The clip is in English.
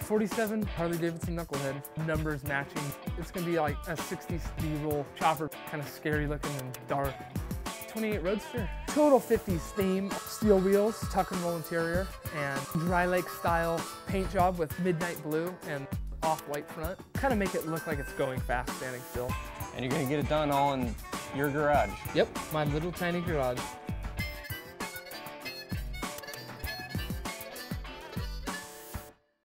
47 Harley Davidson Knucklehead, numbers matching. It's gonna be like a 60s diesel chopper, kind of scary looking and dark. 28 Roadster. Total 50s theme, steel wheels, tuck and roll interior, and dry lake style paint job with midnight blue and off-white front. Kind of make it look like it's going fast standing still. And you're gonna get it done all in your garage. Yep, my little tiny garage.